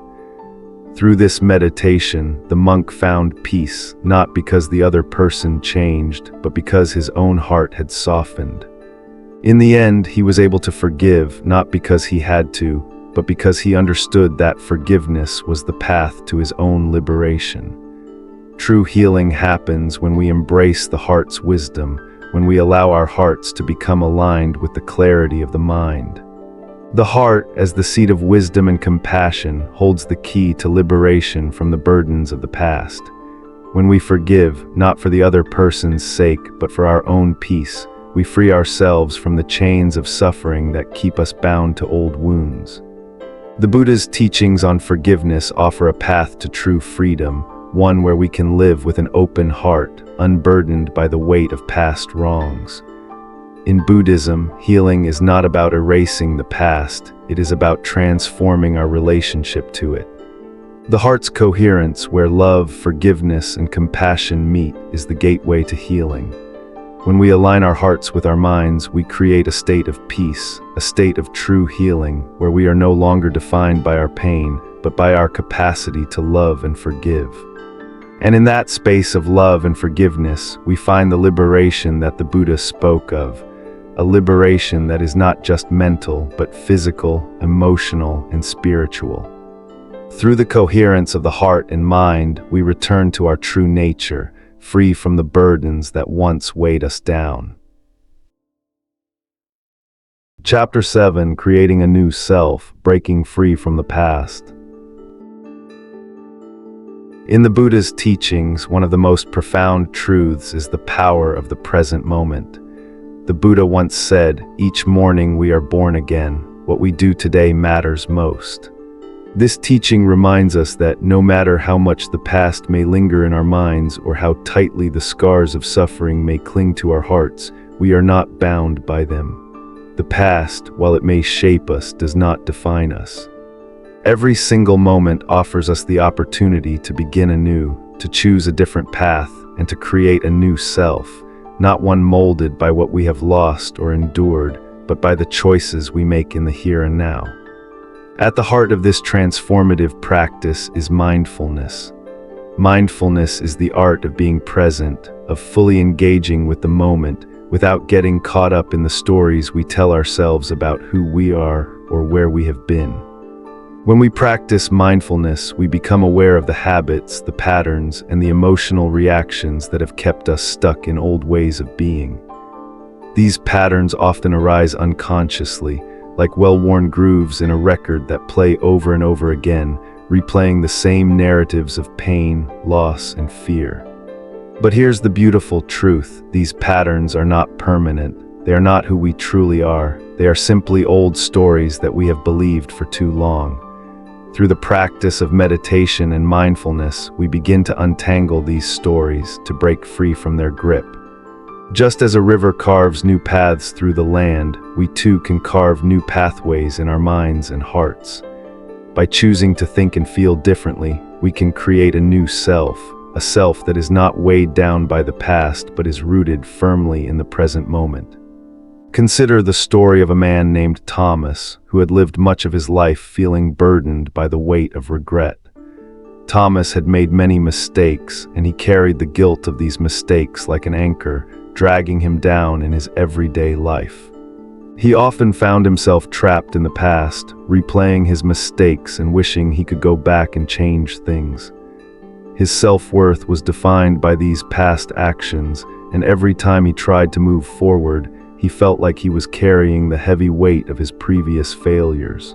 Through this meditation, the monk found peace, not because the other person changed, but because his own heart had softened. In the end, he was able to forgive, not because he had to, but because he understood that forgiveness was the path to his own liberation. True healing happens when we embrace the heart's wisdom, when we allow our hearts to become aligned with the clarity of the mind. The heart, as the seat of wisdom and compassion, holds the key to liberation from the burdens of the past. When we forgive, not for the other person's sake, but for our own peace, we free ourselves from the chains of suffering that keep us bound to old wounds. The Buddha's teachings on forgiveness offer a path to true freedom, one where we can live with an open heart, unburdened by the weight of past wrongs. In Buddhism, healing is not about erasing the past, it is about transforming our relationship to it. The heart's coherence, where love, forgiveness, and compassion meet, is the gateway to healing. When we align our hearts with our minds, we create a state of peace, a state of true healing, where we are no longer defined by our pain, but by our capacity to love and forgive. And in that space of love and forgiveness, we find the liberation that the Buddha spoke of, a liberation that is not just mental, but physical, emotional, and spiritual. Through the coherence of the heart and mind, we return to our true nature, free from the burdens that once weighed us down. Chapter 7: Creating a New Self, Breaking Free from the Past. In the Buddha's teachings, one of the most profound truths is the power of the present moment. The Buddha once said, "Each morning we are born again. What we do today matters most." This teaching reminds us that no matter how much the past may linger in our minds or how tightly the scars of suffering may cling to our hearts, we are not bound by them. The past, while it may shape us, does not define us. Every single moment offers us the opportunity to begin anew, to choose a different path, and to create a new self, not one molded by what we have lost or endured, but by the choices we make in the here and now. At the heart of this transformative practice is mindfulness. Mindfulness is the art of being present, of fully engaging with the moment, without getting caught up in the stories we tell ourselves about who we are or where we have been. When we practice mindfulness, we become aware of the habits, the patterns, and the emotional reactions that have kept us stuck in old ways of being. These patterns often arise unconsciously, like well-worn grooves in a record that play over and over again, replaying the same narratives of pain, loss, and fear. But here's the beautiful truth: these patterns are not permanent. They are not who we truly are. They are simply old stories that we have believed for too long. Through the practice of meditation and mindfulness, we begin to untangle these stories, to break free from their grip. Just as a river carves new paths through the land, we too can carve new pathways in our minds and hearts. By choosing to think and feel differently, we can create a new self, a self that is not weighed down by the past but is rooted firmly in the present moment. Consider the story of a man named Thomas, who had lived much of his life feeling burdened by the weight of regret. Thomas had made many mistakes, and he carried the guilt of these mistakes like an anchor, dragging him down in his everyday life. He often found himself trapped in the past, replaying his mistakes and wishing he could go back and change things. His self-worth was defined by these past actions, and every time he tried to move forward, he felt like he was carrying the heavy weight of his previous failures.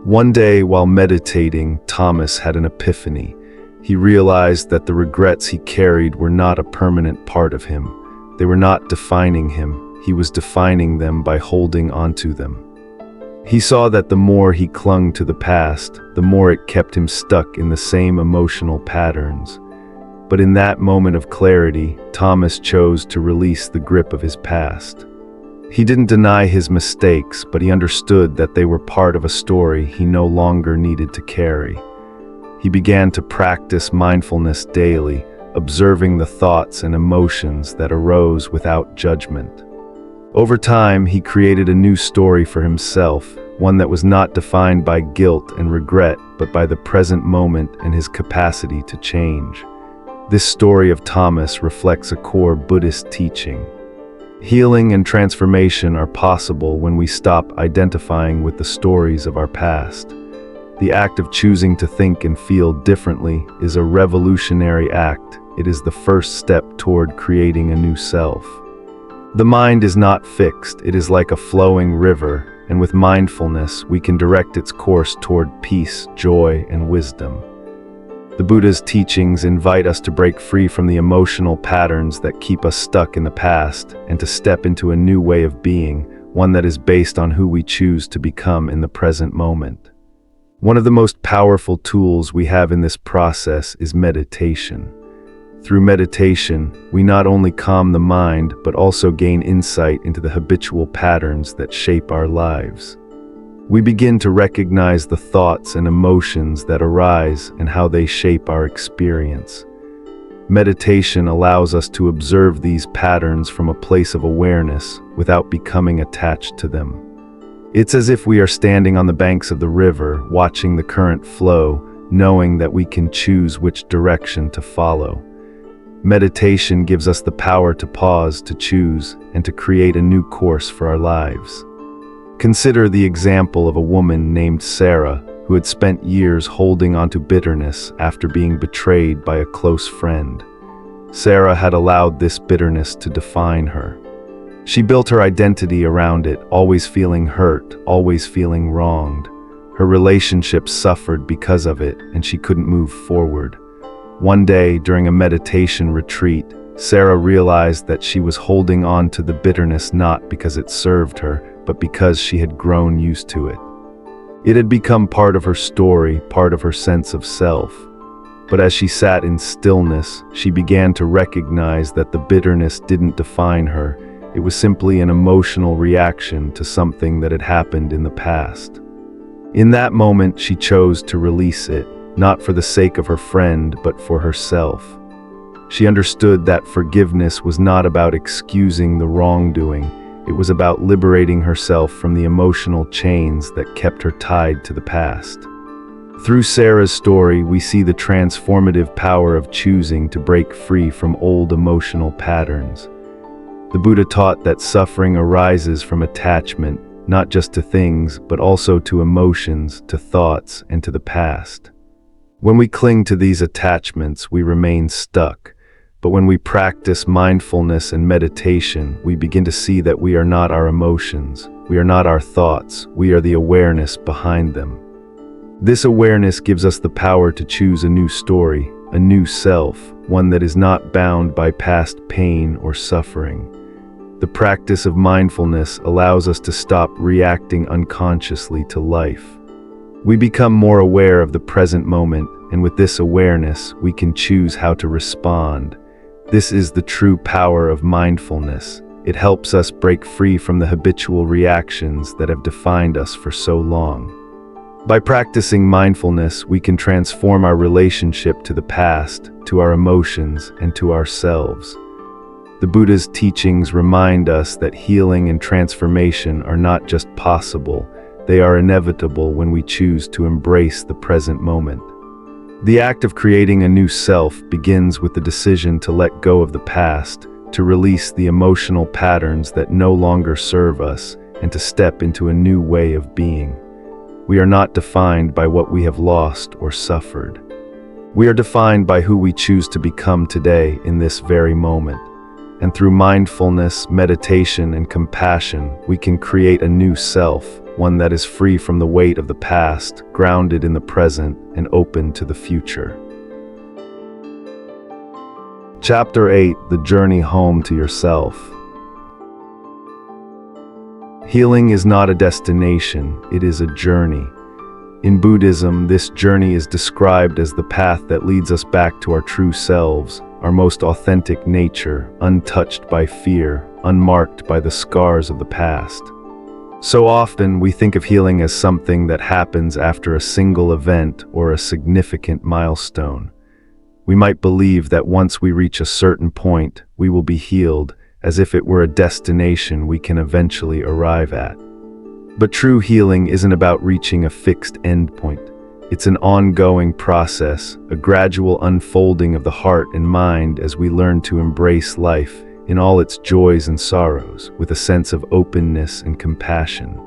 One day, while meditating, Thomas had an epiphany. He realized that the regrets he carried were not a permanent part of him. They were not defining him. He was defining them by holding onto them. He saw that the more he clung to the past, the more it kept him stuck in the same emotional patterns. But in that moment of clarity, Thomas chose to release the grip of his past. He didn't deny his mistakes, but he understood that they were part of a story he no longer needed to carry. He began to practice mindfulness daily, observing the thoughts and emotions that arose without judgment. Over time, he created a new story for himself, one that was not defined by guilt and regret, but by the present moment and his capacity to change. This story of Thomas reflects a core Buddhist teaching. Healing and transformation are possible when we stop identifying with the stories of our past. The act of choosing to think and feel differently is a revolutionary act. It is the first step toward creating a new self. The mind is not fixed. It is like a flowing river, and with mindfulness, we can direct its course toward peace, joy, and wisdom. The Buddha's teachings invite us to break free from the emotional patterns that keep us stuck in the past and to step into a new way of being, one that is based on who we choose to become in the present moment. One of the most powerful tools we have in this process is meditation. Through meditation, we not only calm the mind, but also gain insight into the habitual patterns that shape our lives. We begin to recognize the thoughts and emotions that arise and how they shape our experience. Meditation allows us to observe these patterns from a place of awareness without becoming attached to them. It's as if we are standing on the banks of the river, watching the current flow, knowing that we can choose which direction to follow. Meditation gives us the power to pause, to choose, and to create a new course for our lives. Consider the example of a woman named Sarah, who had spent years holding onto bitterness after being betrayed by a close friend. Sarah had allowed this bitterness to define her. She built her identity around it, always feeling hurt, always feeling wronged. Her relationships suffered because of it, and she couldn't move forward. One day, during a meditation retreat, Sarah realized that she was holding on to the bitterness not because it served her, but because she had grown used to it. It had become part of her story, part of her sense of self. But as she sat in stillness, she began to recognize that the bitterness didn't define her. It was simply an emotional reaction to something that had happened in the past. In that moment, she chose to release it, not for the sake of her friend, but for herself. She understood that forgiveness was not about excusing the wrongdoing. It was about liberating herself from the emotional chains that kept her tied to the past. Through Sarah's story, we see the transformative power of choosing to break free from old emotional patterns. The Buddha taught that suffering arises from attachment, not just to things, but also to emotions, to thoughts, and to the past. When we cling to these attachments, we remain stuck. But when we practice mindfulness and meditation, we begin to see that we are not our emotions, we are not our thoughts, we are the awareness behind them. This awareness gives us the power to choose a new story, a new self, one that is not bound by past pain or suffering. The practice of mindfulness allows us to stop reacting unconsciously to life. We become more aware of the present moment, and with this awareness, we can choose how to respond. This is the true power of mindfulness. It helps us break free from the habitual reactions that have defined us for so long. By practicing mindfulness, we can transform our relationship to the past, to our emotions, and to ourselves. The Buddha's teachings remind us that healing and transformation are not just possible, they are inevitable when we choose to embrace the present moment. The act of creating a new self begins with the decision to let go of the past, to release the emotional patterns that no longer serve us, and to step into a new way of being. We are not defined by what we have lost or suffered. We are defined by who we choose to become today in this very moment. And through mindfulness, meditation, and compassion, we can create a new self, one that is free from the weight of the past, grounded in the present, and open to the future. Chapter 8: The Journey Home to Yourself. Healing is not a destination, it is a journey. In Buddhism, this journey is described as the path that leads us back to our true selves, our most authentic nature, untouched by fear, unmarked by the scars of the past. So often, we think of healing as something that happens after a single event or a significant milestone. We might believe that once we reach a certain point, we will be healed, as if it were a destination we can eventually arrive at. But true healing isn't about reaching a fixed endpoint. It's an ongoing process, a gradual unfolding of the heart and mind as we learn to embrace life in all its joys and sorrows, with a sense of openness and compassion.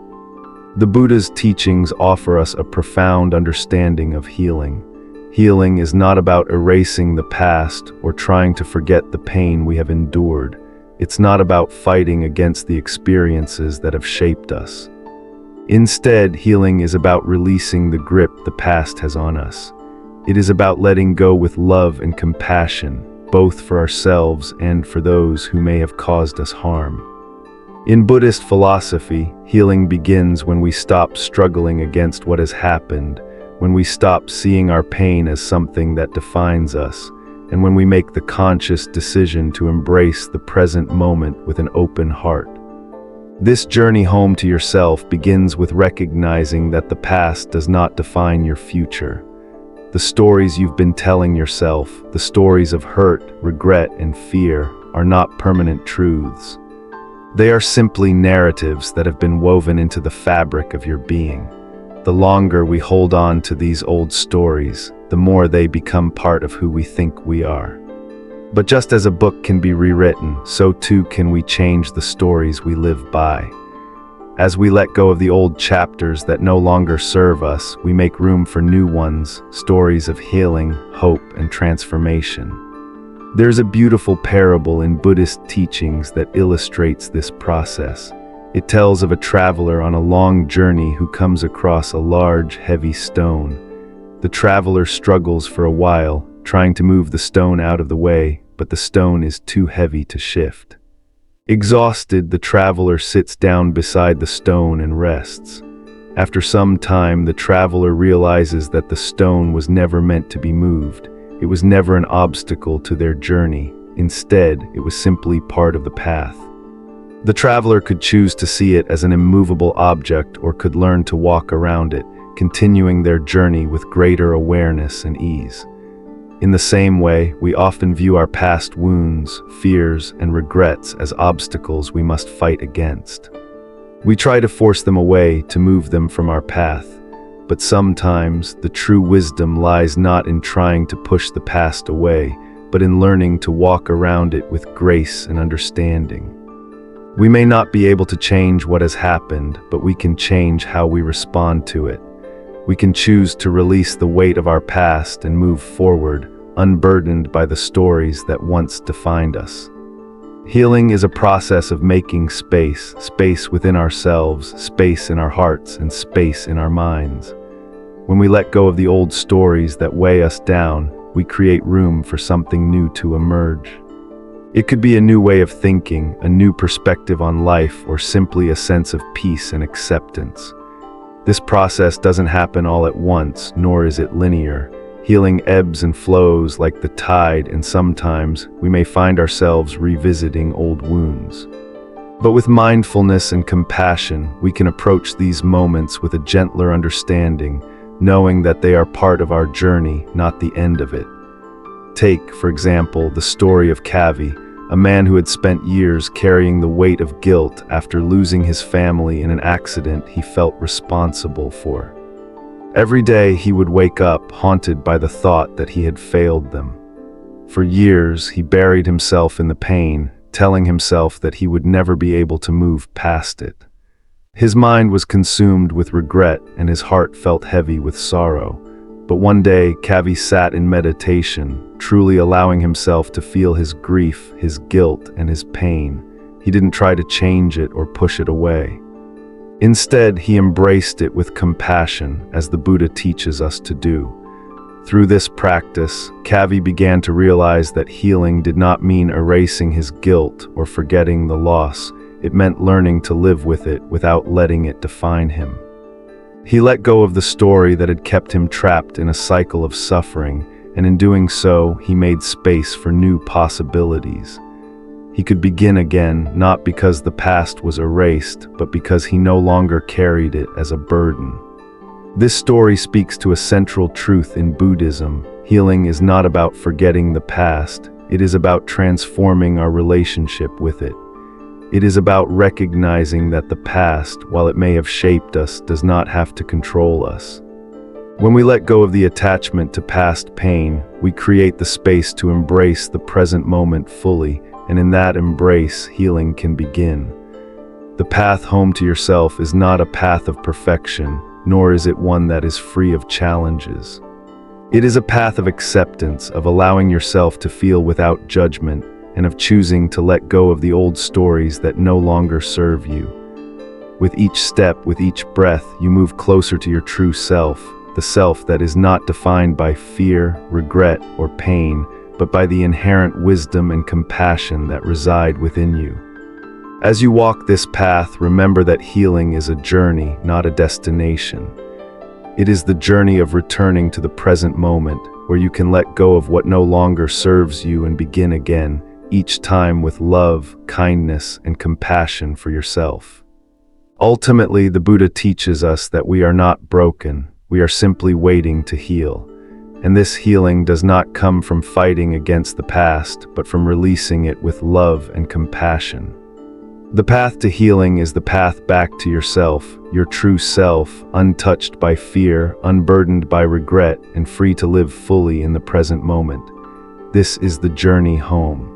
The Buddha's teachings offer us a profound understanding of healing. Healing is not about erasing the past or trying to forget the pain we have endured. It's not about fighting against the experiences that have shaped us. Instead, healing is about releasing the grip the past has on us. It is about letting go with love and compassion, both for ourselves and for those who may have caused us harm. In Buddhist philosophy, healing begins when we stop struggling against what has happened, when we stop seeing our pain as something that defines us, and when we make the conscious decision to embrace the present moment with an open heart. This journey home to yourself begins with recognizing that the past does not define your future. The stories you've been telling yourself, the stories of hurt, regret, and fear, are not permanent truths. They are simply narratives that have been woven into the fabric of your being. The longer we hold on to these old stories, the more they become part of who we think we are. But just as a book can be rewritten, so too can we change the stories we live by. As we let go of the old chapters that no longer serve us, we make room for new ones, stories of healing, hope, and transformation. There's a beautiful parable in Buddhist teachings that illustrates this process. It tells of a traveler on a long journey who comes across a large, heavy stone. The traveler struggles for a while, trying to move the stone out of the way, but the stone is too heavy to shift. Exhausted, the traveler sits down beside the stone and rests. After some time, the traveler realizes that the stone was never meant to be moved. It was never an obstacle to their journey. Instead, it was simply part of the path. The traveler could choose to see it as an immovable object or could learn to walk around it, continuing their journey with greater awareness and ease. In the same way, we often view our past wounds, fears, and regrets as obstacles we must fight against. We try to force them away, to move them from our path. But sometimes, the true wisdom lies not in trying to push the past away, but in learning to walk around it with grace and understanding. We may not be able to change what has happened, but we can change how we respond to it. We can choose to release the weight of our past and move forward, unburdened by the stories that once defined us. Healing is a process of making space within ourselves, space in our hearts, and space in our minds. When we let go of the old stories that weigh us down, we create room for something new to emerge. It could be a new way of thinking, a new perspective on life, or simply a sense of peace and acceptance. This process doesn't happen all at once, nor is it linear. Healing ebbs and flows like the tide, and sometimes we may find ourselves revisiting old wounds. But with mindfulness and compassion, we can approach these moments with a gentler understanding, knowing that they are part of our journey, not the end of it. Take, for example, the story of Kavi, a man who had spent years carrying the weight of guilt after losing his family in an accident he felt responsible for. Every day he would wake up haunted by the thought that he had failed them. For years he buried himself in the pain, telling himself that he would never be able to move past it. His mind was consumed with regret and his heart felt heavy with sorrow. But one day, Kavi sat in meditation, truly allowing himself to feel his grief, his guilt, and his pain. He didn't try to change it or push it away. Instead, he embraced it with compassion, as the Buddha teaches us to do. Through this practice, Kavi began to realize that healing did not mean erasing his guilt or forgetting the loss. It meant learning to live with it without letting it define him. He let go of the story that had kept him trapped in a cycle of suffering, and in doing so, he made space for new possibilities. He could begin again, not because the past was erased, but because he no longer carried it as a burden. This story speaks to a central truth in Buddhism. Healing is not about forgetting the past, it is about transforming our relationship with it. It is about recognizing that the past, while it may have shaped us, does not have to control us. When we let go of the attachment to past pain, we create the space to embrace the present moment fully, and in that embrace, healing can begin. The path home to yourself is not a path of perfection, nor is it one that is free of challenges. It is a path of acceptance, of allowing yourself to feel without judgment, and of choosing to let go of the old stories that no longer serve you. With each step, with each breath, you move closer to your true self, the self that is not defined by fear, regret, or pain, but by the inherent wisdom and compassion that reside within you. As you walk this path, remember that healing is a journey, not a destination. It is the journey of returning to the present moment, where you can let go of what no longer serves you and begin again, each time with love, kindness, and compassion for yourself. Ultimately, the Buddha teaches us that we are not broken, we are simply waiting to heal. And this healing does not come from fighting against the past, but from releasing it with love and compassion. The path to healing is the path back to yourself, your true self, untouched by fear, unburdened by regret, and free to live fully in the present moment. This is the journey home.